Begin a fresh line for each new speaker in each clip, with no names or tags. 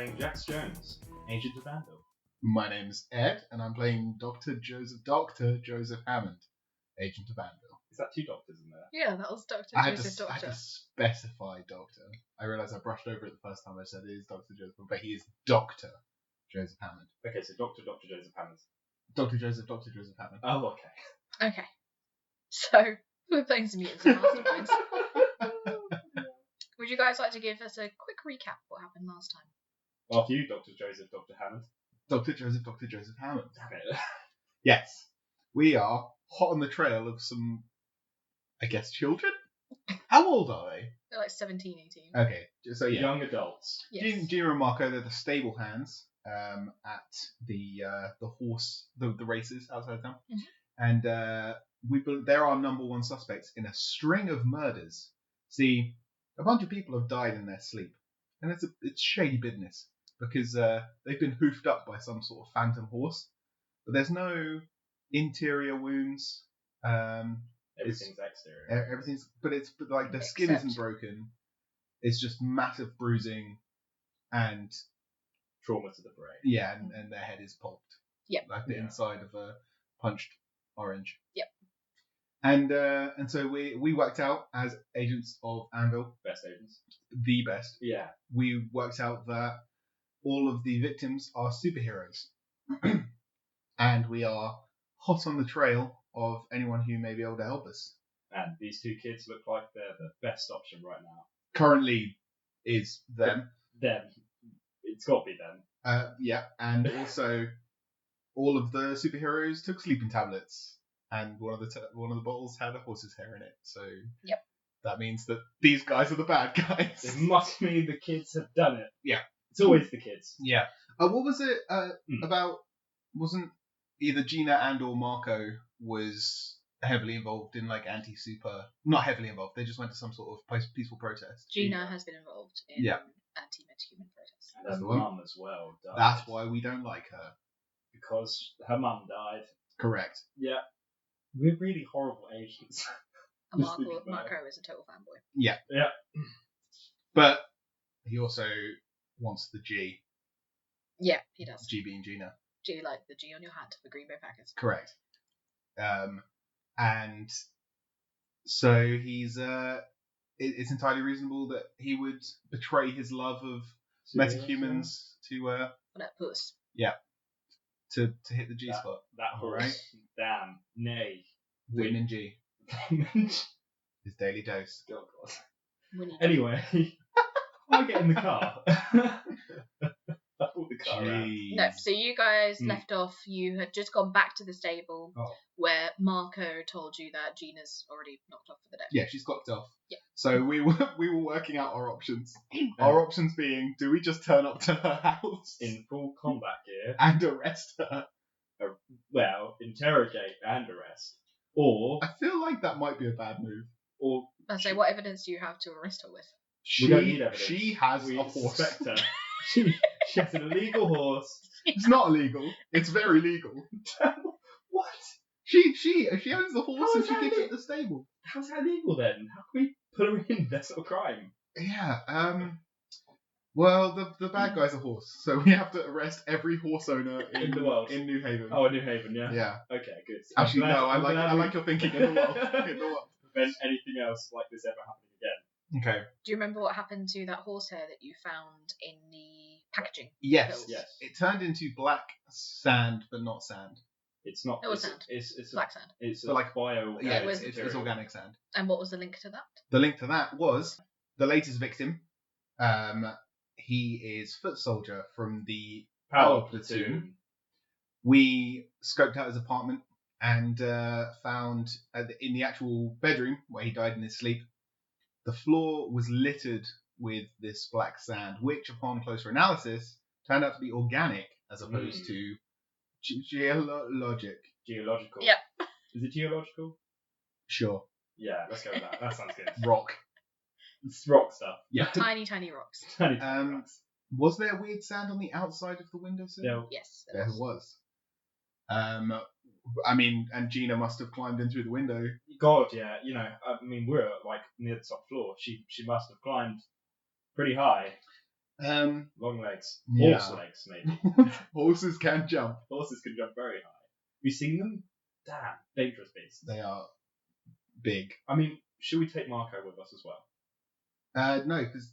playing Jax Jones, Agent of ANVIL.
My name's Ed, and I'm playing Dr. Joseph Hammond, Agent of ANVIL.
Is that two doctors in there?
Yeah, that was Dr.
I had
Joseph
to specify Doctor. I realised I brushed over it the first time I said it is Dr. Joseph, but he is Dr. Joseph Hammond.
Okay, so Dr. Joseph Hammond.
Dr. Joseph Hammond.
Oh, okay.
Okay. So, we're playing some Mutants Masterminds. Would you guys like to give us a quick recap of what happened last time?
After you, Dr. Hammond.
Dr. Joseph Hammond.
Damn it.
Yes. We are hot on the trail of some, I guess, children? How old are they?
They're like 17, 18.
Okay, so yeah.
Young adults.
Yes.
Gina and Marco, they're the stable hands at the horse, the races outside town.
Mm-hmm.
And they're our number one suspects in a string of murders. See, a bunch of people have died in their sleep. And it's shady business because they've been hoofed up by some sort of phantom horse. But there's no interior wounds.
Everything's exterior.
But like the skin isn't broken. It's just massive bruising and
Trauma to the brain.
yeah, and their head is pulped.
Yep.
Like the inside of a punched orange.
Yep.
And so we worked out as agents of ANVIL,
Best agents.
the best.
Yeah.
We worked out that all of the victims are superheroes. And we are hot on the trail of anyone who may be able to help us.
And these two kids look like they're the best option right now.
Currently is them.
Them. It's got to be them.
Yeah, and also all of the superheroes took sleeping tablets, and one of the bottles had a horse's hair in it. So
yep.
That means that these guys are the bad guys.
It must mean the kids have done it.
Yeah,
it's always the kids.
Yeah. What was it about? Wasn't either Gina and or Marco was heavily involved in like anti-super? Not heavily involved. They just went to some sort of peaceful protest.
Gina has been involved in anti-metahuman protests.
And her mum as well died.
That's why we don't like her.
Because her mum died.
Correct.
Yeah. We're really horrible agents.
And Marco is a total fanboy.
Yeah.
Yeah.
But he also wants the G.
Yeah, he does.
G being Gina.
G like the G on your hat for Green Bay Packers.
Correct. And so he's it's entirely reasonable that he would betray his love of metahumans to
that puss.
Yeah. To hit the G spot.
That horse. Right? Damn. Nay.
Vitamin G. His daily dose.
Oh God. Anyway, I'll get in the car. Pull the car out.
No, so you guys left off. You had just gone back to the stable where Marco told you that Gina's already knocked off for the day.
Yeah, she's clocked off.
Yeah.
So we were working out our options. Our options being, do we just turn up to her house
in full combat gear
and arrest her?
Well, interrogate and arrest. Or
I feel like that might be a bad move.
Or
I say, what evidence do you have to arrest her with?
We don't need evidence.
She has a horse.
Suspect her. She has an illegal horse.
It's not illegal. It's very legal.
What?
She owns the horse and she keeps it at the stable.
How's that legal then? How can we put her in? That's not a crime.
Yeah. Well, the bad guy's a horse, so we have to arrest every horse owner in
the world.
In New Haven.
Oh, in New Haven, yeah.
Yeah.
Okay, good.
Actually, no. I like your thinking in the world. In the world.
Prevent anything else like this ever happening again.
Okay.
Do you remember what happened to that horsehair that you found in the packaging?
Yes.
Yes.
It turned into black sand, but not sand.
It's not.
It was sand.
It's
black sand.
It's
like
bio.
Yeah, it's organic sand.
And what was the link to that?
The link to that was the latest victim. He is foot soldier from the
Power Platoon.
We scoped out his apartment and found in the actual bedroom where he died in his sleep, the floor was littered with this black sand, which upon closer analysis turned out to be organic as opposed to geological.
Yeah.
Is it geological?
Sure.
Yeah, let's go with that. That sounds good.
Rock.
It's rock stuff.
Yeah.
Tiny, tiny rocks.
Tiny rocks.
Was there weird sand on the outside of the windowsill?
No.
Yes.
There was. I mean, and Gina must have climbed in through the window.
God, yeah. You know, I mean, we're like near the top floor. She must have climbed pretty high. Long legs.
Yeah.
Horse legs, maybe.
Horses can jump.
Horses can jump very high. Have you seen them? Damn, dangerous beasts.
They are big.
I mean, should we take Marco with us as well?
No, because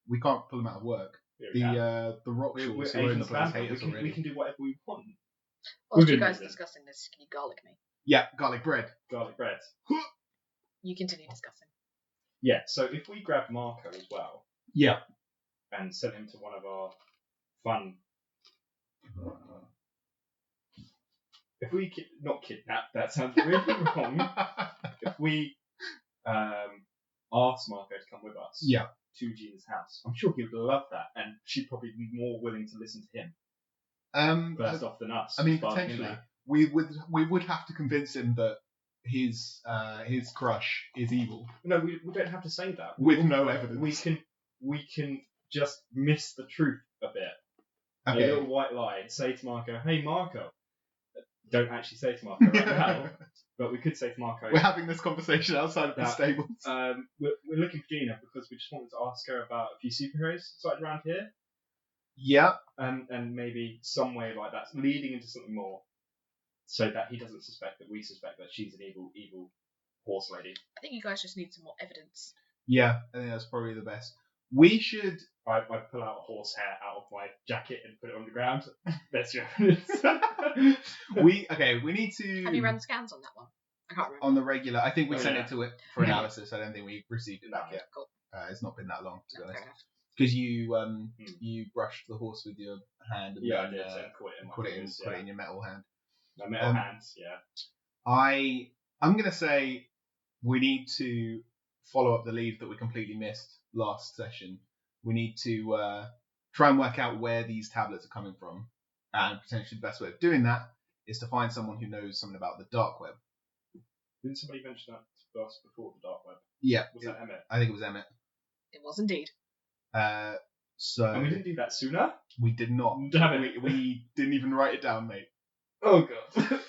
we can't pull him out of work.
Yeah,
The rock
we're
shores who
aiding
owns
the
those
plan.
haters
We
already.
can do whatever we want.
Whilst you
Within
guys
reason.
discussing this, can you garlic me?
Yeah, garlic bread.
Garlic bread.
You continue discussing.
Yeah, so if we grab Marco as well.
Yeah.
And send him to one of our fun. If we not kidnap, that sounds really wrong. If we ask Marco to come with us to Gina's house, I'm sure he would love that, and she'd probably be more willing to listen to him first off than us.
Potentially, we would have to convince him that his crush is evil.
No, we don't have to say that.
With no evidence.
We can just miss the truth a bit.
Okay.
A little white lie. Say to Marco, "Hey Marco." Don't actually say to Marco right now, but we could say to Marco.
We're having this conversation outside of the stables.
We're looking for Gina because we just wanted to ask her about a few superheroes sighted around here.
Yeah.
And maybe some way like that's leading into something more, so that he doesn't suspect that we suspect that she's an evil horse lady.
I think you guys just need some more evidence.
Yeah, I think that's probably the best. We should.
I pull out a horse hair out of my jacket and put it on the ground. That's your evidence.
We need to.
Have you run scans on that one? I can't remember.
On the regular, I think we sent it to it for analysis. I don't think we received it back yet.
Cool.
It's not been that long, to be honest.
Fair enough.
Because you brushed the horse with your hand and
I
then
did. And put it
in your metal hand.
My metal hands, yeah.
I'm gonna say we need to follow up the lead that we completely missed last session. We need to try and work out where these tablets are coming from, and potentially the best way of doing that is to find someone who knows something about the dark web.
Didn't somebody mention that to us before, the dark web?
Yeah.
Was that Emmett?
I think it was Emmett.
It was indeed.
So.
And we didn't do that sooner?
We did not.
Damn it.
We didn't even write it down, mate.
Oh god.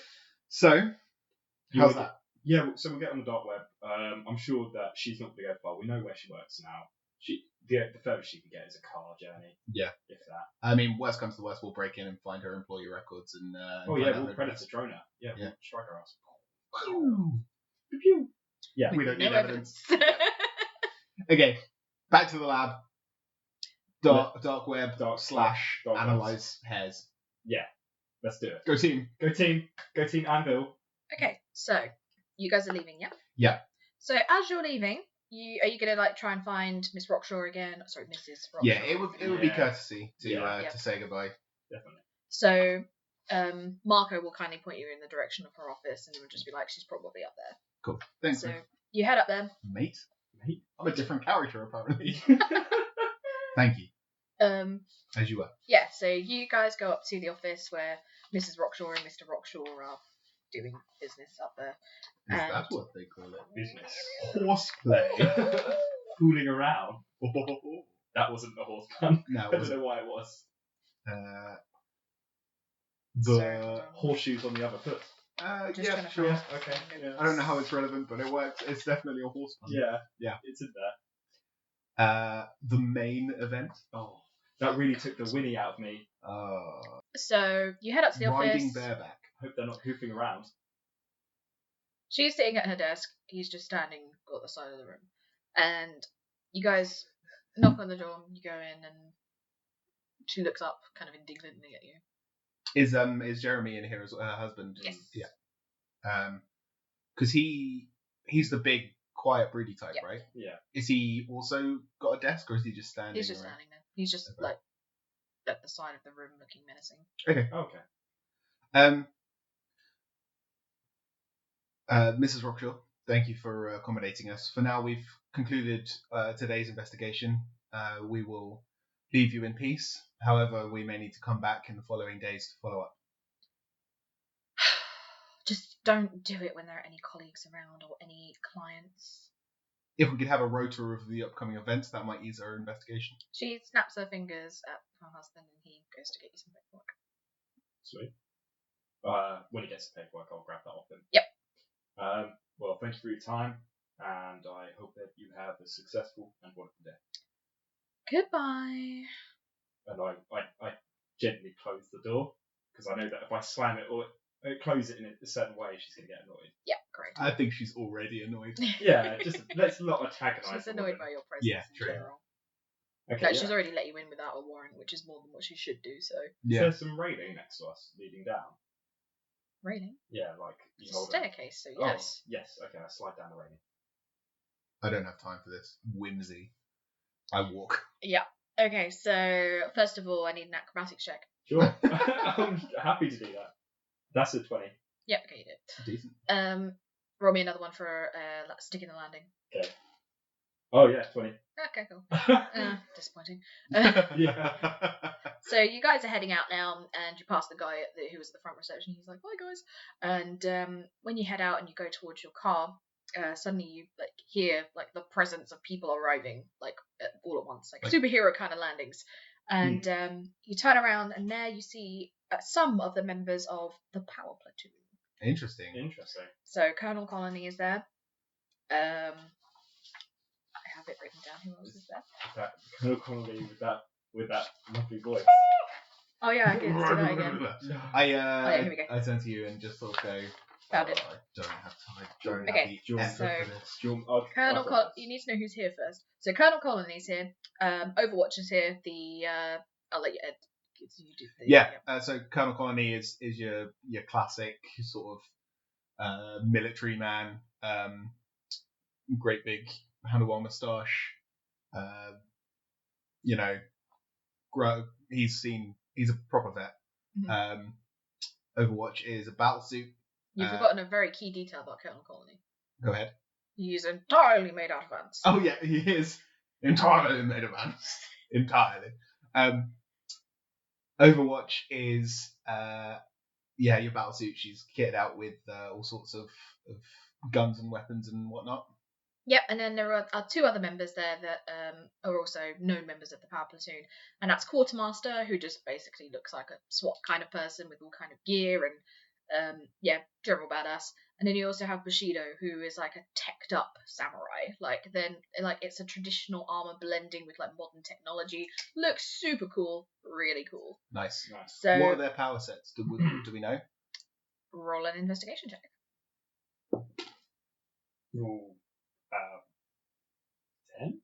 So. How's that?
Yeah, so we'll get on the dark web. I'm sure that she's not going to go far. We know where she works now. The furthest she can get is a car journey.
Yeah.
If that.
I mean, worst comes to worst, we'll break in and find her employee records and.
We'll Predator drone her. Yeah, we'll strike her ass.
Pew. Yeah, we don't need evidence. Okay, back to the lab. Dark web. Slash
dark
analyze hairs.
Yeah, let's do it.
Go team.
Go team Anvil.
Okay, so you guys are leaving, yeah?
Yeah.
So as you're leaving, are you gonna try and find Miss Rockshaw again? Sorry, Mrs. Rockshaw.
Yeah, it would be courtesy to say goodbye.
Definitely.
So Marco will kindly point you in the direction of her office, and it would just be like, she's probably up there.
Cool. Thanks.
So you head up there.
Mate. I'm a different character apparently. Thank you. As you were.
Yeah. So you guys go up to the office where Mrs. Rockshaw and Mr. Rockshaw are doing business up there.
Is that what they call it?
Business.
Horseplay.
Fooling around. That wasn't the horse pun.
No,
I don't know why it was.
The
horseshoes on the other foot.
Yeah, sure.
Yeah, okay. Yeah.
I don't know how it's relevant, but it works. It's definitely a horse pun.
Yeah. It's in there.
The main event.
Oh, that really took the Winnie out of me.
So you head up to the office.
Riding bareback.
I hope they're not hoofing around.
She's sitting at her desk. He's just standing at the side of the room. And you guys knock on the door. You go in, and she looks up kind of indignantly at you.
Is Jeremy in here as her husband?
Yes.
Yeah. Because he's the big, quiet, broody type, right?
Yeah.
Is he also got a desk, or is he just standing?
He's just standing there. He's just at the side of the room, looking menacing.
Okay. Mrs. Rockshaw, thank you for accommodating us. For now, we've concluded today's investigation. We will leave you in peace. However, we may need to come back in the following days to follow up.
Just don't do it when there are any colleagues around or any clients.
If we could have a rota of the upcoming events, that might ease our investigation.
She snaps her fingers at her husband, and he goes to get you some paperwork.
Sweet. When he gets the paperwork, I'll grab that off him.
Yep.
Well, thank you for your time, and I hope that you have a successful and wonderful day.
Goodbye.
And I gently close the door because I know that if I slam it or close it in a certain way, she's going to get annoyed.
Yeah, great.
I think she's already annoyed.
Yeah, just let's not antagonize.
She's
the
annoyed
woman.
by your presence
Yeah,
in
true.
general.
Okay,
No,
yeah.
she's already let you in without a warrant, which is more than what she should do, so.
Yeah.
There's some railing next to us leading down.
Railing?
Yeah, like you
It's a
hold
staircase, so
Oh,
yes.
yes. Okay, I slide down the railing.
I don't have time for this. Whimsy. I walk.
Yeah. Okay, so first of all, I need an acrobatics check.
Sure. I'm happy to do that. That's a 20.
Yep, okay, you did.
Decent.
Roll me another one for sticking the landing.
Okay. Oh yeah, 20.
Okay, cool. Disappointing.
Yeah.
So you guys are heading out now, and you pass the guy who was at the front reception. He's like, "Bye, guys." And when you head out and you go towards your car, suddenly you hear the presence of people arriving all at once, like superhero kind of landings. And you turn around, and there you see some of the members of the power platoon.
Interesting.
So Colonel Colony is there. I have it written down. Who else is there?
That Colonel Connolly with that lovely voice.
Oh yeah, I can do that again.
I
here we go.
I turn to you and just sort of go.
Found it.
I don't have time. Don't
Okay,
have the effort
so-
for this.
Colonel you need to know who's here first. So Colonel Colony's here. Overwatch is here. I'll let you Ed. You do the,
Yeah. So Colonel Colony is your classic sort of military man. Great big handlebar moustache. He's a proper vet.
Mhm.
Overwatch is a battle suit.
You've forgotten a very key detail about Colonel Colony.
Go ahead.
He is entirely made out of ants.
Oh yeah, he is entirely made of ants. Entirely. Overwatch is your battle suit. She's kitted out with all sorts of guns and weapons and whatnot.
Yep, and then there are two other members there that are also known members of the power platoon, and that's Quartermaster, who just basically looks like a SWAT kind of person with all kind of gear and general badass. And then you also have Bushido, who is like a teched up samurai. It's a traditional armor blending with modern technology. Looks super cool, really cool.
Nice.
So
what are their power sets? Do we know?
Roll an investigation check.
Ooh, 10?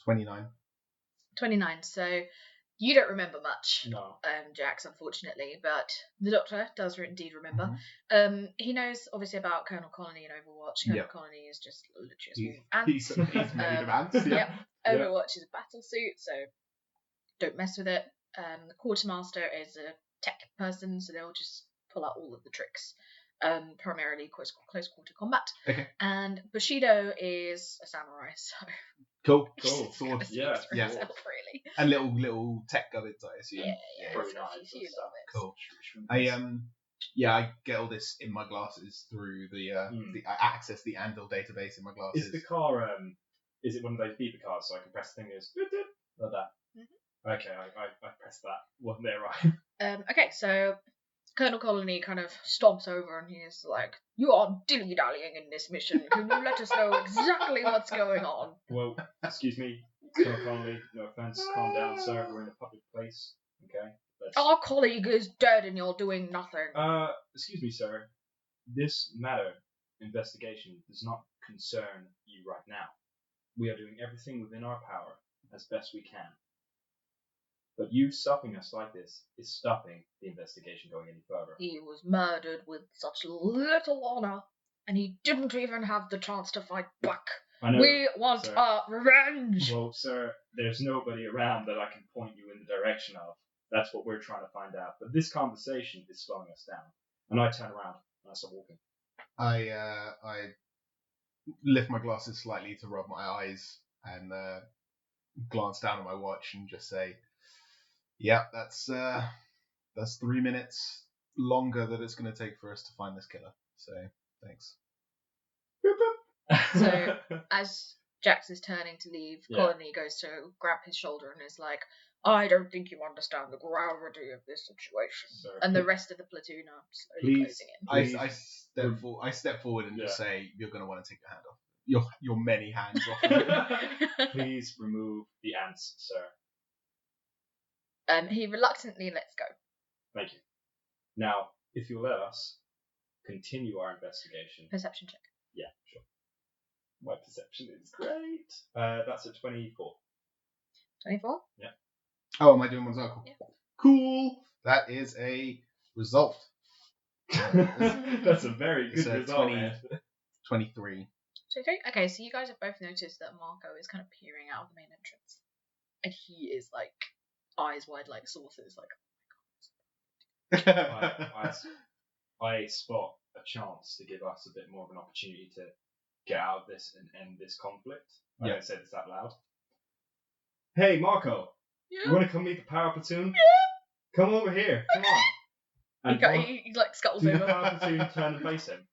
29.
29. So you don't remember much,
No.
Jax, unfortunately, but the Doctor does indeed remember.
Mm-hmm.
He knows obviously about Colonel Colony and Overwatch. Colonel Colony is just literally a small ant.
He's made of ants.
Yep. Overwatch is a battle suit, so don't mess with it. The Quartermaster is a tech person, so they'll just pull out all of the tricks. Primarily close quarter combat.
Okay.
And Bushido is a samurai, so
Cool.
Sword.
Yeah.
Himself, really.
And little tech gubbins, I assume.
Yeah.
Very
so
nice
a few
stuff.
little
Cool.
bits.
I get all this in my glasses through I access the ANVIL database in my glasses.
Is the car is it one of those beeper cars so I can press the fingers like that? Mm-hmm. Okay, I pressed that when they arrive.
Okay, so Colonel Colony kind of stomps over and he's like, "You are dilly-dallying in this mission. Can you let us know exactly what's going on?"
Well, excuse me, Colonel Connolly, no offence, calm down, sir. We're in a public place, okay?
Our colleague is dead and you're doing nothing.
Excuse me, sir. This matter, investigation, does not concern you right now. We are doing everything within our power as best we can. But you stopping us like this is stopping the investigation going any further.
He was murdered with such little honor, and he didn't even have the chance to fight back.
I know,
we want our revenge!
Well, sir, there's nobody around that I can point you in the direction of. That's what we're trying to find out. But this conversation is slowing us down. And I turn around and I start walking.
I lift my glasses slightly to rub my eyes and glance down at my watch and just say, "Yeah, that's 3 minutes longer that it's going to take for us to find this killer. So thanks."
So as Jax is turning to leave, Colony goes to grab his shoulder and is like, "I don't think you understand the gravity of this situation."
Sir,
and the rest of the platoon are slowly closing in.
I step forward and just say, "You're going to want to take your hand off your many hands off of it.
Please remove the ants, sir.
He reluctantly lets go.
Thank you. Now, if you'll let us continue our investigation.
Perception check.
Yeah, sure. My perception is great. That's a 24.
24?
Oh, am I doing one circle?
Yeah.
Cool. That is a result.
That's a very
It's
good
a
result,
20.
Ed.
23.
23? Okay, so you guys have both noticed that Marco is kind of peering out of the main entrance. And he is like, eyes wide like saucers, like,
I spot a chance to give us a bit more of an opportunity to get out of this and end this conflict. I
Yeah.
don't say this out loud. Hey, Marco, you
yeah.
want to come meet the power platoon? Yeah. Come over here. Come on. And
He like scuttles
do the
over.
power platoon turn and face him?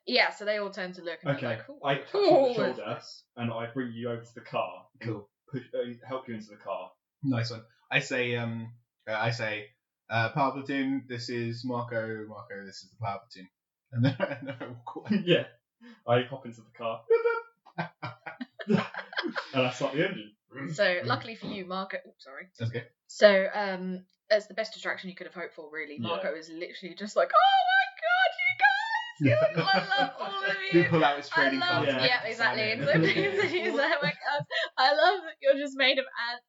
Yeah, so they all turn to look and
Okay.
they're like, cool.
I touch you
cool
on the
is
shoulder
this?
and I bring you over to the car.
Cool.
Help you into the car.
Nice one. I say, power platoon, this is Marco. Marco, this is the power platoon. And then I walk away.
Yeah. I hop into the car. And I start the engine.
So luckily for you, Marco. Oops, sorry.
That's okay.
So as the best distraction you could have hoped for, really,
Yeah.
Marco is literally just like, oh my god, you guys! I love all of you.
You pull out his trading
I love,
card.
Yeah.
yeah, exactly.
Sign
And
it.
so he's like, oh my god, I love that you're just made of ants.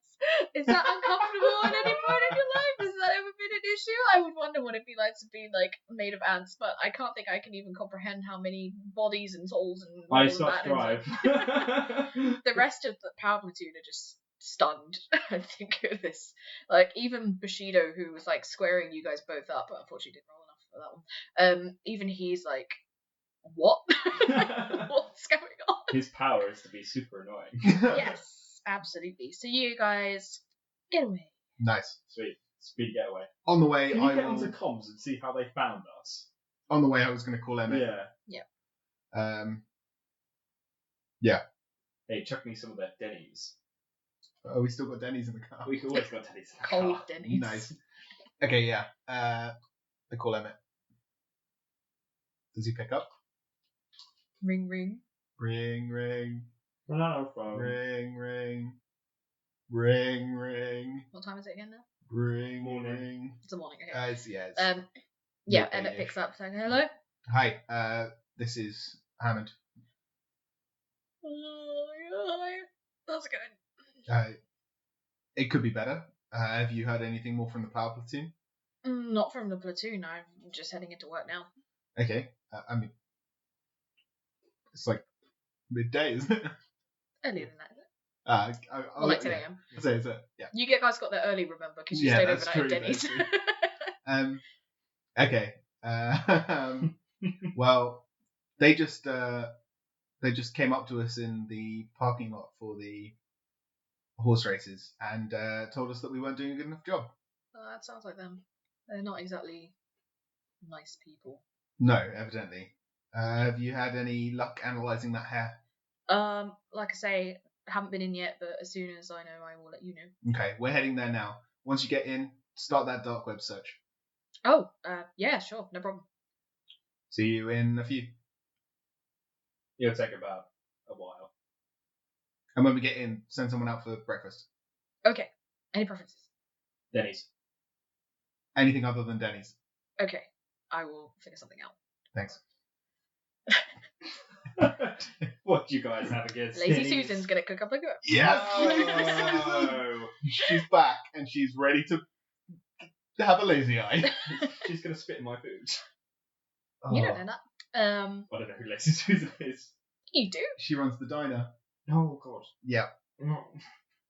Is that uncomfortable at any point in your life? Has that ever been an issue? I would wonder what it'd be like to be like made of ants, but I can't think I can even comprehend how many bodies and souls and all
I
of
start
that.
to drive.
The rest of the power platoon are just stunned. I think of this. Like even Bushido, who was like squaring you guys both up, but unfortunately didn't roll enough for that one. Even he's like, what? What's going on?
His power is to be super annoying.
Yes, absolutely. So you guys get away.
Nice.
Sweet. Speed getaway.
On the way,
Can you
I
get
will.
onto comms and see how they found us?
On the way, I was going to call Emmett.
Yeah.
Yeah.
Hey, chuck me some of that Denny's.
Oh, we still got Denny's in the car.
We always got Denny's in the
Cold
car.
Denny's.
Nice. Okay, yeah. I call Emmett. Does he pick up?
Ring ring.
Ring, ring,
No, phone.
ring, ring, ring, ring,
What time is it again now?
ring,
Morning.
ring.
It's a morning. Okay.
It's
Yeah,
midday-ish.
Emmett picks up saying hello.
Hi, this is Hammond.
Hi. How's it going?
It could be better. Have you heard anything more from the power platoon?
Not from the platoon. I'm just heading into work now.
Okay. I mean, it's like midday, isn't it?
Earlier than that, is it?
Well,
Like 10 a.m.
Yeah.
You guys got there early, remember, because you
Yeah,
stayed
that's
overnight
true,
at Denny's.
that's Okay. Well, they just came up to us in the parking lot for the horse races and told us that we weren't doing a good enough job.
That sounds like them. They're not exactly nice people.
No, evidently. Have you had any luck analysing that hair?
Like I say, haven't been in yet, but as soon as I know, I will let you know.
Okay, we're heading there now. Once you get in, start that dark web search.
Oh, yeah, sure, no problem.
See you in a few.
It'll take about a while.
And when we get in, send someone out for breakfast.
Okay. Any preferences?
Denny's.
Anything other than Denny's.
Okay. I will figure something out.
Thanks.
What do you guys have against
Lazy
Denny's?
Susan's gonna cook up a good.
Yes!
No!
She's back and she's ready to have a lazy eye.
She's gonna spit in my food.
You don't know that.
I don't know who Lazy Susan is.
You do.
She runs the diner.
Oh god.
Yeah.
No.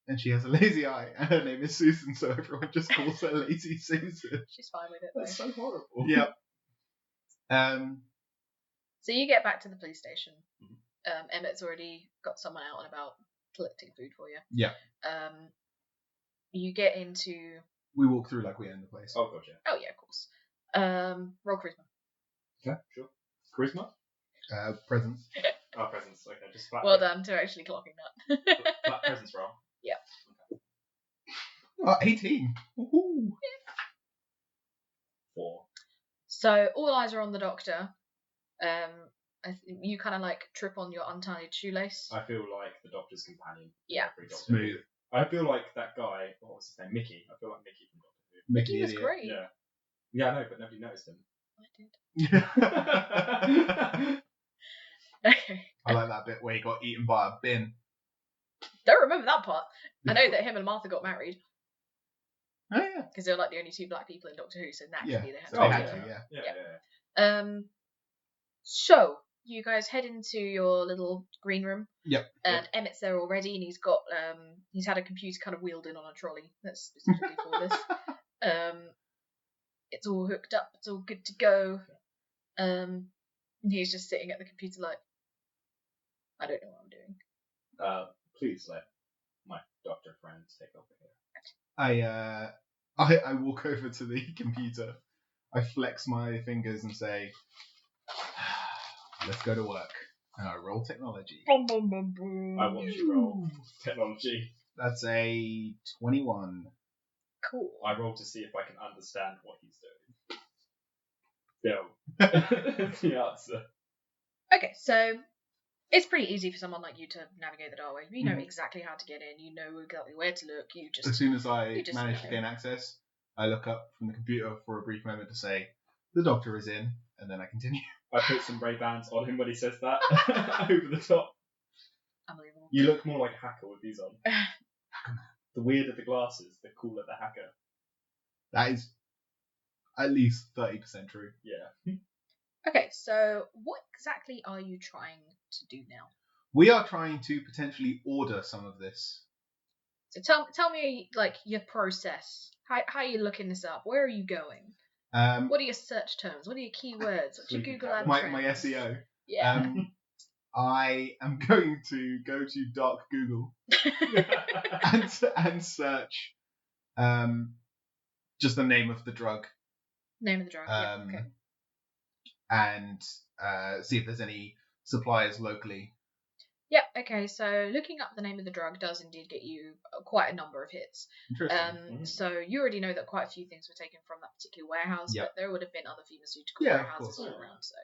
And she has a lazy eye, and her name is Susan, so everyone just calls her Lazy Susan.
She's fine with it.
That's
Though.
so horrible.
Yep.
So you get back to the police station. Emmett's already got someone out and about collecting food for you.
Yeah.
You get into.
We walk through like we own the place.
Oh god, yeah.
Oh yeah, of course. Roll charisma.
Okay, sure. Charisma?
Presents.
Oh, presents. Okay, just flat.
Well done to actually clocking that.
Flat presents roll.
Yeah.
Okay. 18. Woohoo.
4.
So all eyes are on the doctor, You kind of like trip on your untied shoelace.
I feel like the Doctor's companion.
Yeah.
Every Doctor
Smooth.
Who. I feel like that guy. What was his name? Mickey. I feel like Mickey from Doctor Who.
Mickey
the
was
idiot.
great.
Yeah. Yeah, I know, but nobody noticed him.
I did. Okay.
I like that bit where he got eaten by a bin.
Don't remember that part. I know that him and Martha got married
Oh yeah.
because they're like the only two black people in Doctor Who, so naturally
Yeah.
they had
So
to
they
do
had
it.
to, yeah.
Yeah.
So you guys head into your little green room.
Yep.
And Emmett's there already, and he's got he's had a computer kind of wheeled in on a trolley that's specifically for this. It's all hooked up, it's all good to go. And he's just sitting at the computer like, I don't know what I'm doing.
Please let my doctor friends take over here.
I walk over to the computer. I flex my fingers and say, let's go to work. And I roll technology.
I want you roll technology.
That's a 21.
Cool.
I roll to see if I can understand what he's doing. No. That's the answer.
Okay, so it's pretty easy for someone like you to navigate the doorway. You know exactly how to get in. You know exactly where to look. You just
As soon as I
just
manage to
know.
gain access, I look up from the computer for a brief moment to say, the doctor is in, and then I continue.
I put some Ray-Bans on him when he says that. Over the top.
Unbelievable.
You look more like a hacker with these on. The weirder the glasses, the cooler the hacker.
That is at least 30% true.
Yeah.
Okay, so what exactly are you trying to do now?
We are trying to potentially order some of this.
So tell me like your process. How are you looking this up? Where are you going? What are your search terms? What are your keywords? What's your
Sleeping
Google
tablets.
AdTrends?
My SEO.
Yeah.
I am going to go to dark Google and search just the name of the drug.
Name of the drug. Yeah. Okay.
And see if there's any suppliers locally.
Yeah. Okay. So looking up the name of the drug does indeed get you quite a number of hits.
Interesting.
So you already know that quite a few things were taken from that particular warehouse,
Yep.
but there would have been other pharmaceutical
Yeah, of
warehouses
course.
all around. So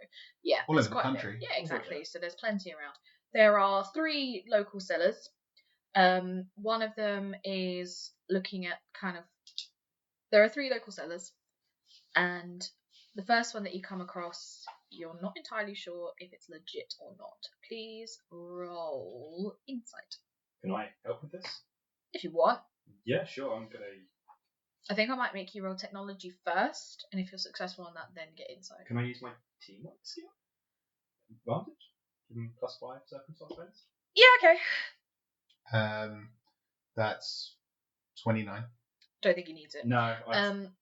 yeah,
All
there's
over the
quite a bit.
country.
Yeah, exactly. So there's plenty around. There are 3 local sellers. One of them is looking at kind of. There are 3 local sellers, and the first one that you come across, you're not entirely sure if it's legit or not. Please roll insight.
Can I help with this?
If you want.
Yeah, sure. I'm gonna.
I think I might make you roll technology first, and if you're successful on that, then get insight.
Can I use my teamwork skill? Advantage? Give him +5 circumstance bonus?
Yeah, okay.
That's 29.
Don't think he needs it.
No.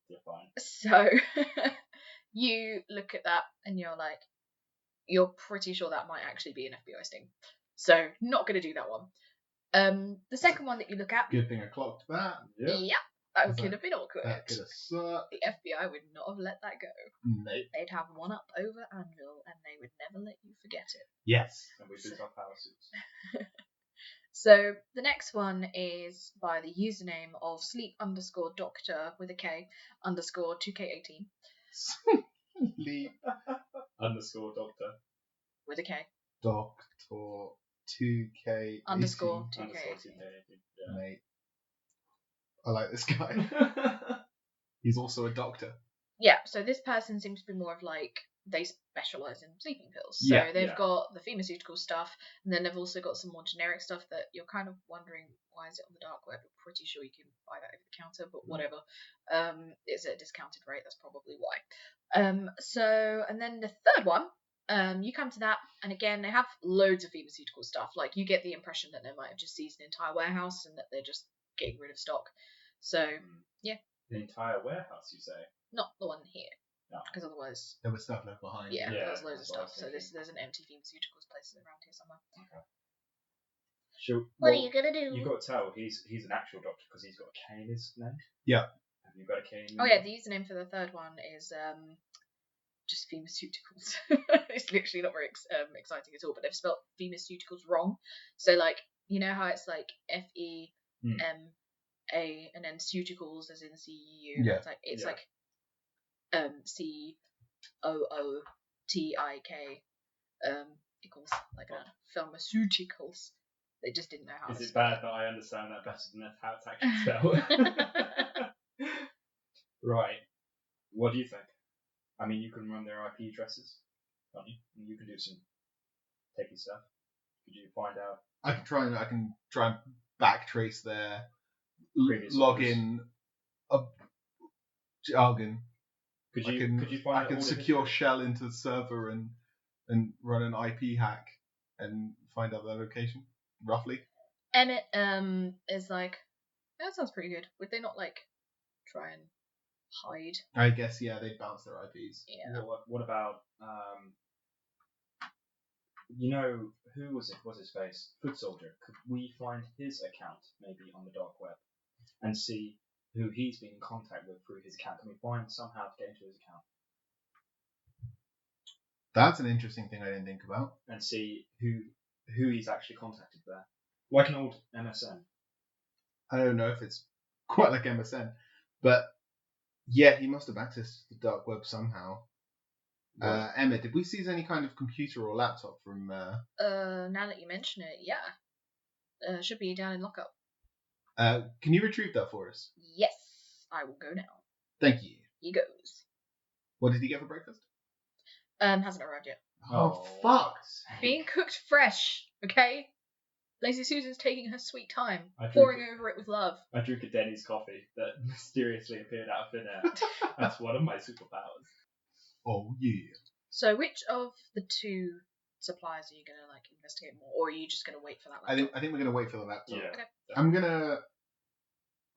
You're fine.
So you look at that and you're like, you're pretty sure that might actually be an FBI sting. So not going to do that one. The second one that you look at.
Good thing I clocked that.
Yeah.
That could have been awkward.
That could have sucked.
The FBI would not have let that go.
Nope.
They'd have one up over ANVIL and they would never let you forget it.
Yes.
And we lose our power suits.
So the next one is by the username of sleep_doctor with a K _2K18
Sleep
_doctor.
with a K
doctor 2K
_2K18.
Yeah.
Mate, I like this guy. He's also a doctor.
Yeah, so this person seems to be more of like, they specialise in sleeping pills. So
Yeah,
they've got the pharmaceutical stuff, and then they've also got some more generic stuff that you're kind of wondering, why is it on the dark web? I'm pretty sure you can buy that over the counter, but whatever. It's at a discounted rate, that's probably why. And then the third one, you come to that, and again, they have loads of pharmaceutical stuff. Like, you get the impression that they might have just seized an entire warehouse and that they're just getting rid of stock. So, yeah.
The entire warehouse, you say?
Not the one here.
No.
Because otherwise,
There was stuff left behind.
yeah, there's loads of
that's what I was
stuff. So
thinking.
there's an empty pharmaceuticals place around here somewhere.
Okay. Sure.
What are you gonna do?
You've got to tell he's an actual doctor because he's got a K in his name.
Yeah.
Have you got a K in
Oh yeah, the username for the third one is just pharmaceuticals. It's literally not very exciting at all, but they've spelled pharmaceuticals wrong. So like, you know how it's like FEMA and then ceuticals as in CEU.
Yeah.
It's like COOTIK pharmaceuticals. They just didn't know how
Is
to
it
spell
bad that I understand that better than how it's actually spelled? Right. What do you think? I mean, you can run their IP addresses, can't you? And you can do some techie stuff. Could you find out?
I can try and backtrace their
Previous
login jargon.
Could
I
you find
I
out
can
all the
secure
history?
shell into the server and run an IP hack and find out their location roughly.
Emmett is like, that sounds pretty good. Would they not like try and hide?
I guess they bounce their IPs.
Yeah.
What about you know, who was it? What's his face? Foot Soldier. Could we find his account maybe on the dark web and see who he's been in contact with through his account? Can we find somehow to get into his account
That's an interesting thing I didn't think about.
and see who he's actually contacted there? Like an old MSN.
I don't know if it's quite like MSN, but yeah, he must have accessed the dark web somehow. Emma, did we seize any kind of computer or laptop from?
Now that you mention it, yeah. Should be down in lockup.
Can you retrieve that for us?
Yes, I will go now.
Thank you.
He goes.
What did he get for breakfast?
Hasn't arrived yet.
Oh, fuck!
Being cooked fresh, okay? Lazy Susan's taking her sweet time,
I drink
pouring
it.
over it with love.
I drink a Denny's coffee that mysteriously appeared out of thin air. That's one of my superpowers.
Oh yeah.
So, which of the two suppliers are you gonna like investigate more, or are you just gonna wait for that laptop?
I think we're gonna wait for the laptop.
Yeah.
Okay.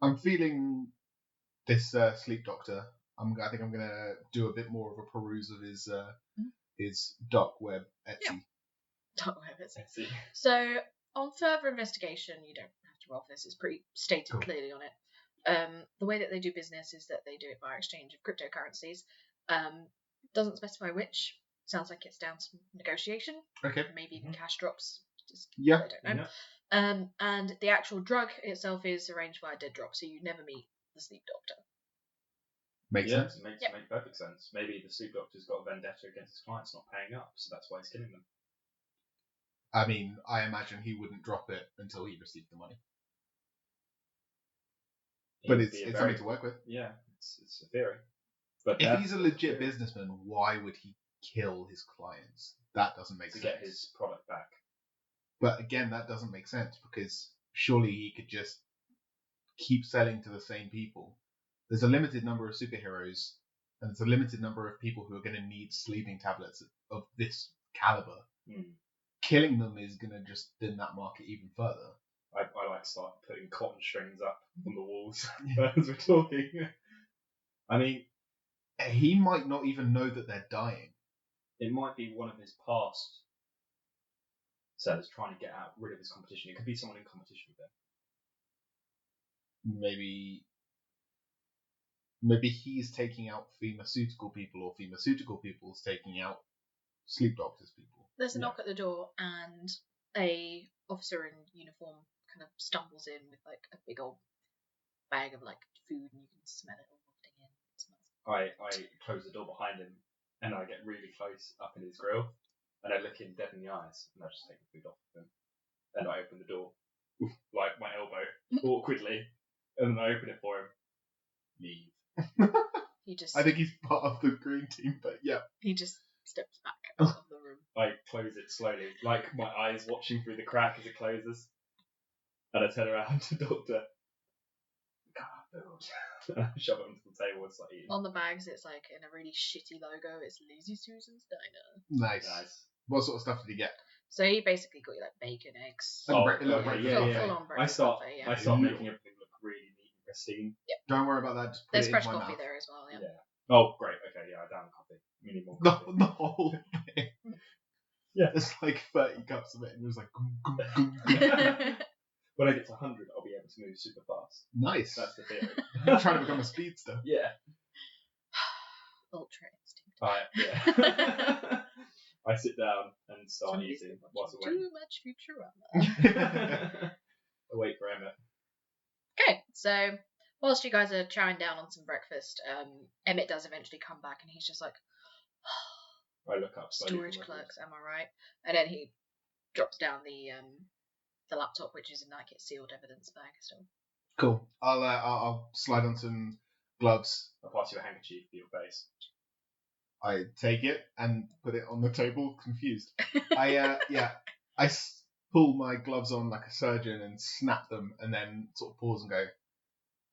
I'm feeling this sleep doctor. I think I'm gonna do a bit more of a peruse of his dark web Etsy.
Yeah. Dark web Etsy.
Let's see.
So, on further investigation, you don't have to roll for this. It's pretty stated
Cool.
clearly on it. The way that they do business is that they do it via exchange of cryptocurrencies. Doesn't specify which. Sounds like it's down to negotiation.
Okay.
Maybe even cash drops. Just,
Yeah.
I don't know. And the actual drug itself is arranged via dead drop, so you never meet the sleep doctor.
Makes sense.
It makes perfect sense. Maybe the sleep doctor's got a vendetta against his clients not paying up, so that's why he's killing them.
I mean, I imagine he wouldn't drop it until he received the money. But it's something to work with.
Yeah, it's a theory. But
if he's a legit businessman, why would he kill his clients? That doesn't make sense.
To get his product back.
But again, that doesn't make sense because surely he could just keep selling to the same people. There's a limited number of superheroes, and there's a limited number of people who are going to need sleeping tablets of this caliber. Killing them is going to just thin that market even further.
I like to start putting cotton strings up on the walls as we're talking. I mean,
he might not even know that they're dying.
It might be one of his past sellers trying to get rid of his competition. It could be someone in competition with him.
Maybe he's taking out pharmaceutical people, or pharmaceutical people's taking out sleep doctors people.
There's a knock at the door, and a officer in uniform kind of stumbles in with like a big old bag of like food, and you can smell it all wafting in. It smells.
I close the door behind him, and I get really close up in his grill, and I look him dead in the eyes, and I just take the food off of him. And I open the door, like my elbow, awkwardly, and then I open it for him. Leave.
I think he's part of the green team, but yeah.
He just steps back out of the room.
I close it slowly, like my eyes watching through the crack as it closes. And I turn around to Doctor. And I shove it onto the table and start eating.
On the bags, it's like in a really shitty logo. It's Lazy Susan's Diner.
Nice. What sort of stuff did he get?
So he basically got you like bacon, eggs.
Full on
breakfast.
I start making everything look really neat and pristine.
Yep.
Don't worry about that. Just put
There's
it
fresh
in my
coffee
mouth.
there as well. Yeah.
Oh, great. Okay, I down coffee. We need more coffee.
The whole thing.
Yeah.
There's like 30 cups of it, and it was like. Gum.
When I get to 100, I'll be able to move super fast.
Nice.
That's the theory.
I'm trying to become a speedster.
Yeah.
Ultra instinct.
Yeah. I sit down and start eating whilst I wait.
Too much Futurama.
I wait for Emmett.
Okay, so whilst you guys are chowing down on some breakfast, Emmett does eventually come back, and he's just like,
I look up. slowly
storage
from my
clerks, am I right? And then he drops down the laptop, which is in like its sealed evidence bag still.
Cool. I'll slide on some gloves.
I'll pass you a handkerchief for your face.
I take it and put it on the table, confused. I pull my gloves on like a surgeon and snap them, and then sort of pause and go,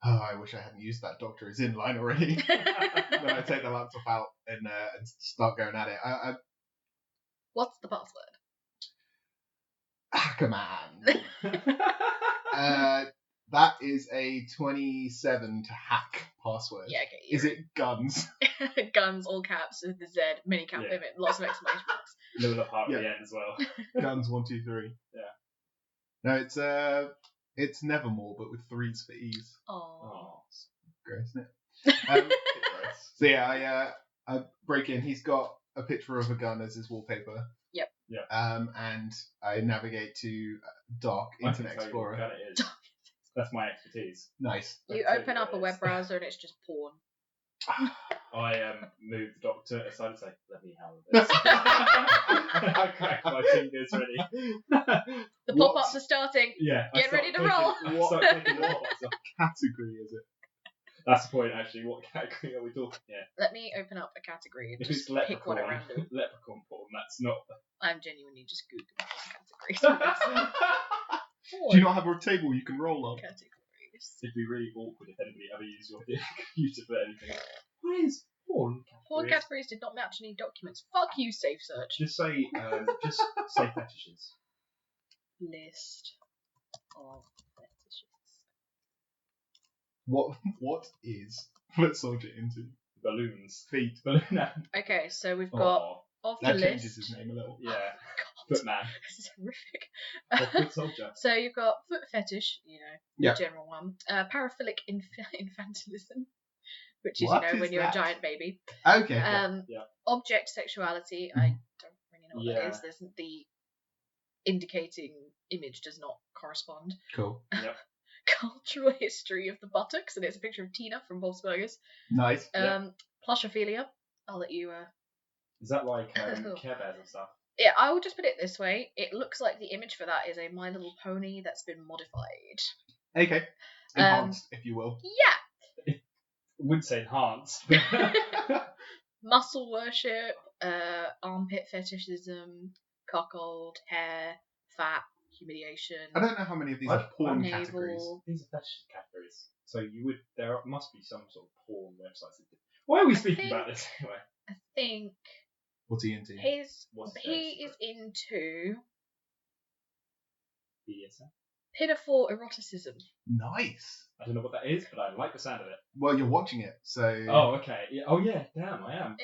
"Oh, I wish I hadn't used that. Doctor is in line already." Then I take the laptop out and start going at it.
What's the password?
Command. That is a 27 to hack password.
Yeah, okay.
Is it guns?
Guns, all caps, with the Z, mini cap
Yeah.
limit, lots of exclamation marks.
Little part
Yeah.
at the end as well.
Guns 1, 2, 3.
Yeah.
No, it's Nevermore, but with 3s for ease.
Oh.
Great, isn't it?
Bit gross.
So yeah, I break in. He's got a picture of a gun as his wallpaper.
Yep.
Yeah.
And I navigate to Dark
I can
Internet
tell you what
Explorer.
gun it is. That's my expertise.
Nice.
You
I'll tell
open
you
up a
what it
web
is.
browser and it's just porn.
I move the doctor aside and say, "Let me handle this." I crack my fingers ready.
The
What?
pop-ups are starting.
Yeah. I
Get
start
ready to
clicking-
roll.
I start clicking the pop-ups up.
Category is it?
That's the point, actually. What category are we talking here?
Let me open up a category and
If
just
it's
pick one at
leprechaun,
random.
leprechaun porn, that's not.
I'm genuinely just googling categories.
Do you not have a table you can roll on?
Categories.
It'd be really awkward if anybody ever used your computer for anything. What is porn categories?
Porn categories did not match any documents. Fuck you, safe search.
Just say fetishes.
List of fetishes.
What is foot soldier into?
Balloons.
Feet.
Balloon.
Okay, so we've got
Oh,
of the
That
list.
changes his name a little.
yeah.
God,
Footman.
this is horrific.
Or foot soldier.
So you've got foot fetish,
Yeah.
the general one. Paraphilic infantilism, which is
What
when
is
you're
that?
a giant baby.
Okay.
Yeah.
Object sexuality. I don't really know what that
Yeah.
is. There's the indicating image does not correspond.
Cool.
Yep.
Cultural history of the buttocks, and it's a picture of Tina from Bob's Burgers.
Nice.
Plushophilia. I'll let you.
Is that like Care Bears and stuff?
Yeah, I will just put it this way. It looks like the image for that is a My Little Pony that's been modified.
Okay. Enhanced, if you will.
Yeah.
I wouldn't say enhanced.
Muscle worship, armpit fetishism, cuckold, hair, fat, humiliation.
I don't know how many of these are porn
navel.
categories.
These are fetish categories. So there must be some sort of porn websites. Why are we speaking about this anyway?
I think
What's he into?
What's
he is into
BDSM?
pitiful eroticism.
Nice.
I don't know what that is, but I like the sound of it.
Well, you're watching it, so.
Oh, okay. Yeah. Oh, yeah. Damn, I am.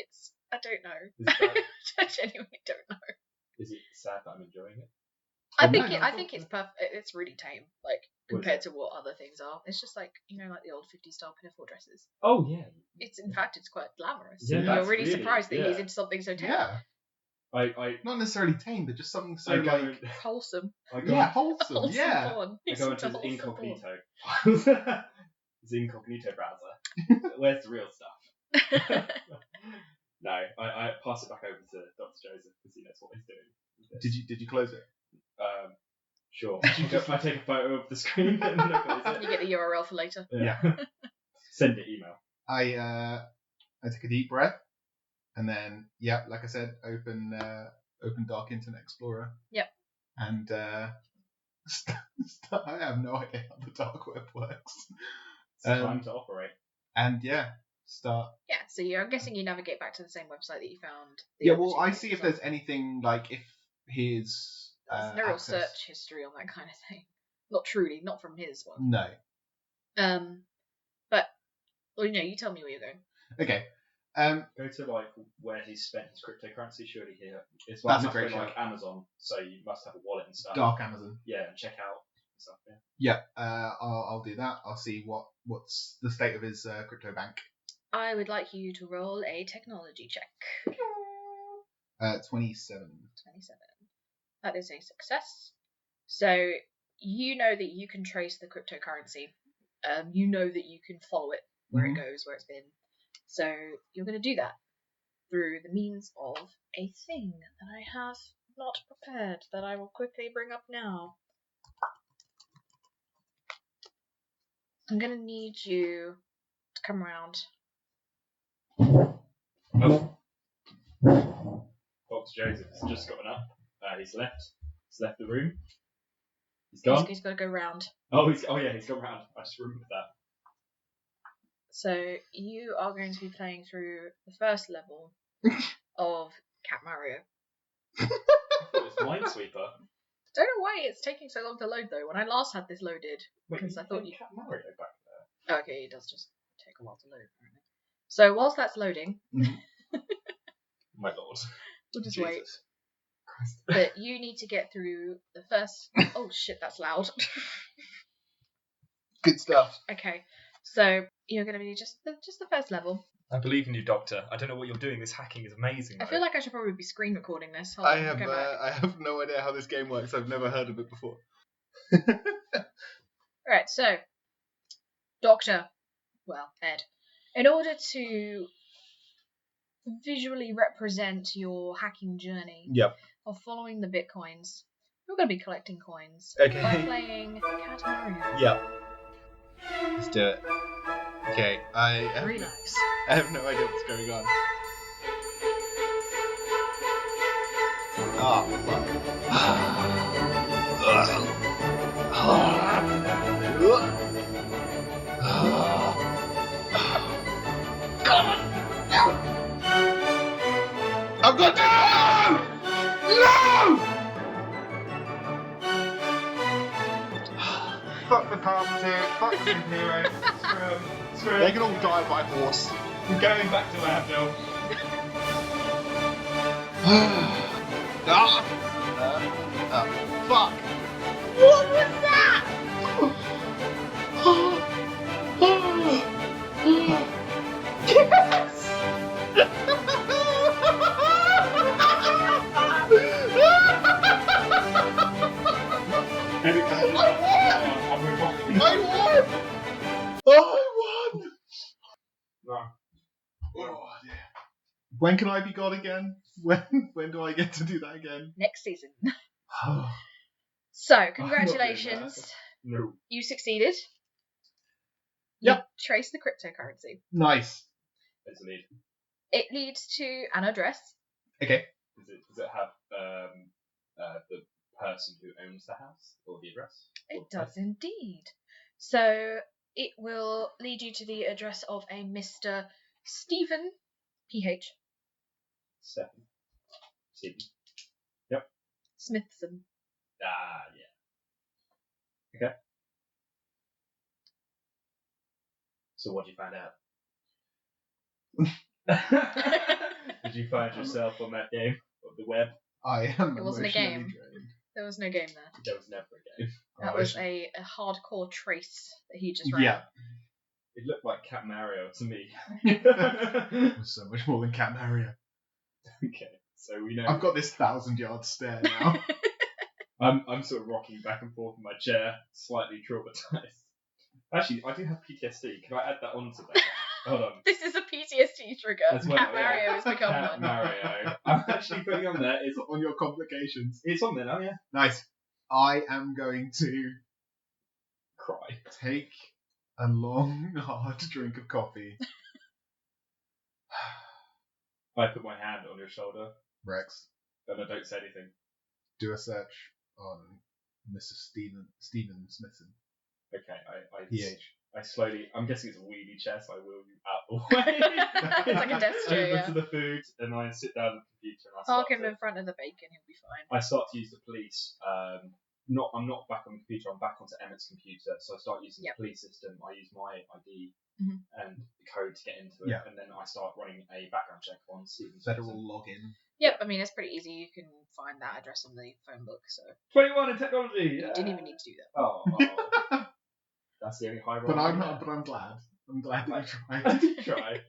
I don't know.
Is it, bad?
I genuinely don't know.
Is it sad that I'm enjoying it?
I
Oh,
think
no,
I think it's perfect. It's really tame, like
What is
compared to what other things are. It's just like like the old 50s style pinafore dresses.
Oh, yeah.
It's in fact it's quite glamorous.
Yeah,
You're
that's
really
really-
surprised that
yeah.
he's into something so tame.
Yeah.
I
Not necessarily tame, but just something so
I go,
like.
Wholesome.
I go,
Yeah, wholesome.
Wholesome
Yeah.
porn.
I
He's
go
into
into his
wholesome porn.
incognito. His incognito browser. Where's the real stuff? No, I pass it back over to Dr. Joseph because he knows what he's doing.
Did you close it?
Sure. I take a photo of the screen and then I close
You get the URL for later.
it. Yeah. Send it email.
I take a deep breath, and then like I said, open Dark Internet Explorer.
Yep.
And I have no idea how the dark web works.
It's time to operate.
And start.
Yeah, so I'm guessing you navigate back to the same website that you found.
Yeah, well, I see if there's anything like if his
There's no real
access.
search history on that kind of thing. Not truly, not from his one.
No.
But you tell me where you're going.
Okay.
Go to like where he's spent his cryptocurrency. Surely here, it's
That's a
must
great
be like Amazon, so you must have a wallet and stuff.
Dark Amazon.
Yeah, and check out stuff. Yeah.
Yeah. I'll do that. I'll see what's the state of his crypto bank.
I would like you to roll a technology check.
27.
27. That is a success. So you know that you can trace the cryptocurrency. You know that you can follow it where it goes, where it's been. So you're going to do that. through the means of a thing that I have not prepared that I will quickly bring up now. I'm gonna need you to come around.
Oh. Fox Joseph has just gotten up. He's left the room. He's gone.
He's got to go round.
He's gone round. I just remembered that.
So you are going to be playing through the first level of Cat Mario.
I thought it was Minesweeper.
Don't know why it's taking so long to load though. When I last had this loaded, because I thought you
Cat Mario back there.
Oh, okay, it does just take a while to load apparently. So whilst that's loading,
My lord.
we'll just
Jesus.
wait.
Christ.
But you need to get through the first. Oh shit, that's loud.
Good stuff.
Okay, so you're going to be just the first level.
I believe in you, Doctor. I don't know what you're doing. This hacking is amazing.
I feel like I should probably be screen recording this. Hold on, go back.
I have no idea how this game works. I've never heard of it before.
Right, so Doctor, well, Ed, in order to visually represent your hacking journey
Yep.
of following the bitcoins, you're going to be collecting coins
Okay.
by playing Cat Mario.
Yep. Let's do it. Okay, I
3 lives.
have no idea what's going on. Oh, I've got no!
Fuck the carpenter. Fuck the superhero. Screw
They can all die by horse.
I'm going back to ANVIL.
Fuck!
What was that?
I won!
No.
Oh, dear. When can I be God again? When do I get to do that again?
Next season. So, congratulations.
I'm not doing that. No.
You succeeded.
Yep.
You trace the cryptocurrency.
Nice.
There's a lead.
It leads to an address.
Okay.
Does it have the person who owns the house or the address?
It does indeed. So it will lead you to the address of a Mr. Stephen PH
Stephen.
Smithson.
Yeah. Okay. So what did you find out? Did you find yourself on that game of the web?
I am
It wasn't a
emotionally
game.
drained.
There was no game there.
There was never a game.
That
Oh,
was a hardcore trace that he just ran.
Yeah.
It looked like Cat Mario to me.
It was so much more than Cat Mario.
Okay, so we know.
I've got this 1,000-yard stare now.
I'm sort of rocking back and forth in my chair, slightly traumatized. Actually, I do have PTSD. Can I add that onto that? Hold on.
This is a PTSD trigger.
As well,
Cat
yeah.
Mario has become
Cat
one.
Mario. I'm actually putting on there. It's
On your complications.
on there now, yeah.
Nice. I am going to
Cry.
take a long, hard drink of coffee.
I put my hand on your shoulder,
Rex,
and I don't say anything.
do a search on Mr. Stephen Smithson.
Okay,
PH.
I slowly. I'm guessing it's a wheelie chair, so I wheel you out the way.
It's like a desk chair,
Over
yeah.
to the food, and I sit down at the computer and I
Park
start
him in front of the bacon, he'll be fine.
I start to use the police. I'm not back on the computer. I'm back onto Emmett's computer. So I start using
Yep.
the police system. I use my ID
Mhm.
and the code to get into it,
Yeah.
and then I start running a background check on Stephen
Federal
Smithson.
login.
Yep, I mean, it's pretty easy. You can find that address on the phone book, so
21 in technology.
you didn't even need to do that.
Oh, that's the only high roll.
But I'm not. But I'm glad. I'm glad that you
I
tried.
did try.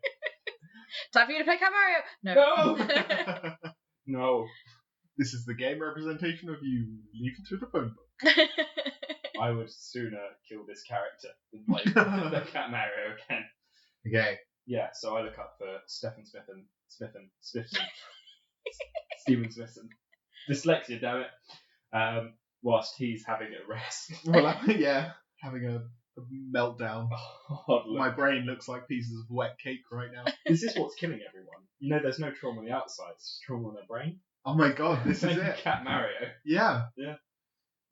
Time for you to play Cat Mario!
No. No,
This is the game representation of you leafing through the phone book.
I would sooner kill this character than play the Cat Mario again.
Okay.
Yeah, so I look up for Stephen Smithson Smithson. Stephen Smithson. Dyslexia, damn it. Whilst he's having a rest.
Well, having a meltdown.
Hard look.
My brain looks like pieces of wet cake right now.
This is what's killing everyone. You know, there's no trauma on the outside, it's just trauma on their brain.
Oh my god, this is
Like
it.
Cat Mario.
Yeah.
Yeah.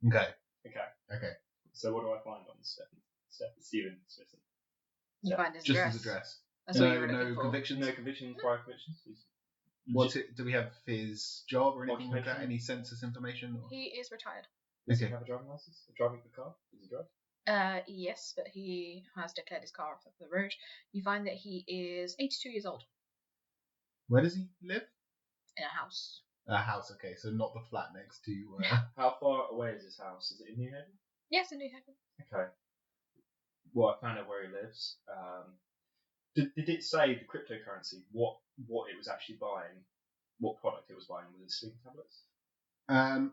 Okay.
So what do I find on Stephen Smithson?
You find his
Just
address.
his address.
That's what you were looking
No
for.
convictions.
No convictions, prior convictions.
What's it? Do we have his job or anything like that?
Occupation?
Any census information? Or?
He is retired.
Does he have a driving license? Driving the car? Does he drive?
Yes, but he has declared his car off of the road. You find that he is 82 years old
Where does he live?
in a house.
A house, okay, so not the flat next to.
How far away is his house? Is it in New Haven?
Yes, in New Haven.
Okay. Well, I found out where he lives. Did it say the cryptocurrency, what it was actually buying, what product it was buying? Was it sleeping tablets?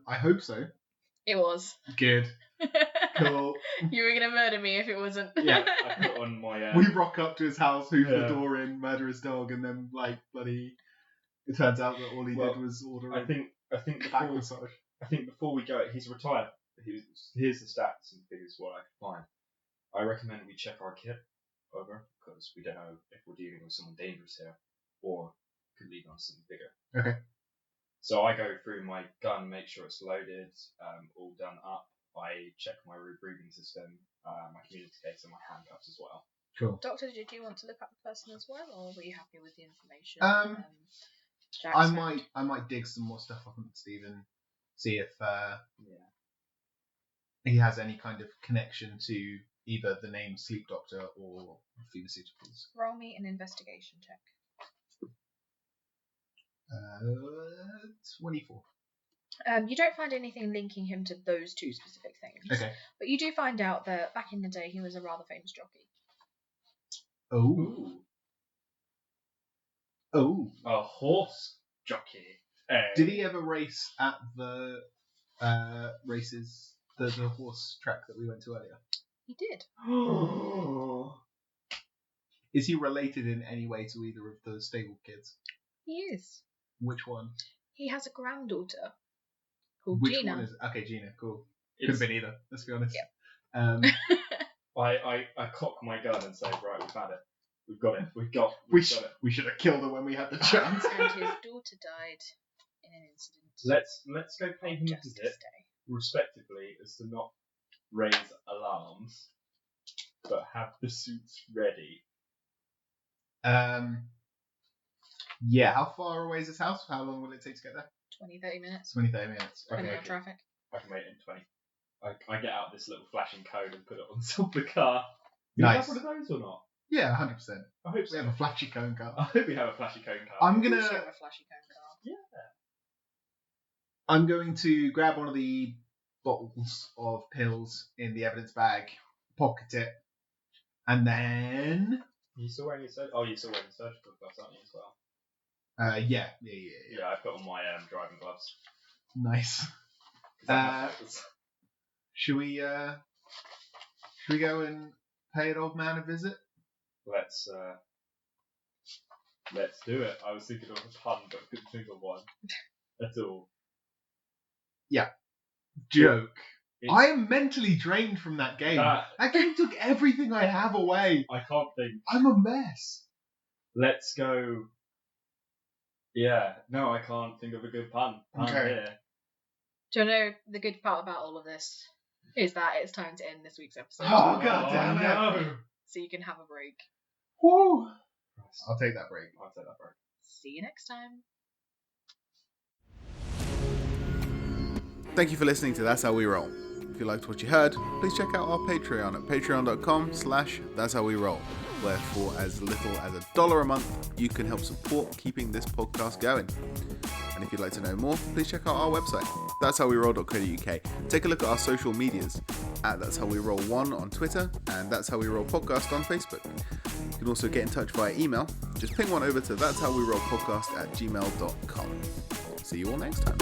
I hope so.
It was.
Good. Cool.
You were gonna murder me if it wasn't.
Yeah, I put on my...
We rock up to his house, hoof
Yeah.
the door in, murder his dog, and then bloody. It turns out that all he did was order
I think
back massage.
before we go, he's retired. Here's the stats and figures what I could find. I recommend we check our kit over because we don't know if we're dealing with someone dangerous here or could lead on something bigger.
Okay.
So I go through my gun, make sure it's loaded, all done up. I check my breathing system, my communicator, and my handcuffs as well.
Cool.
Doctor, did you want to look up the person as well, or were you happy with the information?
I might dig some more stuff up on Stephen, see if he has any kind of connection to either the name Sleep Doctor or pharmaceuticals.
Roll me an investigation check.
24.
You don't find anything linking him to those two specific things.
Okay.
But you do find out that back in the day he was a rather famous jockey.
Oh. Oh.
A horse jockey.
Did he ever race at the races, the horse track that we went to earlier?
He did.
Is he related in any way to either of the stable kids?
He is.
Which one?
He has a granddaughter called
Which
Gina.
one is? Okay, Gina. Cool. Could have been either. Let's be honest.
Yeah.
I cock my gun and say, right, we've had it. We've got it. We've got it.
We should have killed her when we had the chance.
And his daughter died in an incident.
Let's go pay him a
Justice
visit,
Day.
respectively, as to not raise alarms, but have the suits ready.
Yeah. How far away is this house? How long will it take to get there?
20-30 minutes.
20, 30 minutes.
Okay.
Depending on traffic.
I can wait in 20. I get out this little flashing code and put it on the top of the car. Do
Nice.
you have one of those or not?
Yeah, 100%.
I hope
We
so.
have a flashy cone car.
I hope we have a flashy cone car.
I'm
You
gonna.
should have a flashy cone car.
I'm going to grab one of the bottles of pills in the evidence bag, pocket it, and then.
You still wearing your surgical? Oh, you're still wearing your surgical gloves, aren't you, as well?
Yeah.
Yeah, I put on my driving gloves.
Nice.
'Cause I have those.
Should we go and pay an old man a visit?
Let's do it. I was thinking of a pun, but couldn't think of one at all.
Joke.
It's-
I am mentally drained from that game. That game took everything I have away.
I can't think.
I'm a mess.
Let's go. Yeah, no, I can't think of a good pun.
Okay.
Here.
Do you know the good part about all of this? Is that it's time to end this week's episode.
Oh, God damn it.
no.
So you can have a break.
Woo. I'll take that break.
I'll take that break.
See you next time.
Thank you for listening to That's How We Roll. If you liked what you heard, please check out our Patreon at patreon.com/That's How We Roll, where for as little as $1 a month, you can help support keeping this podcast going. And if you'd like to know more, please check out our website, that'showweroll.co.uk. Take a look at our social medias, at That's How We Roll 1 on Twitter, and That's How We Roll Podcast on Facebook. You can also get in touch via email. Just ping one over to that'showwerollpodcast@gmail.com. See you all next time.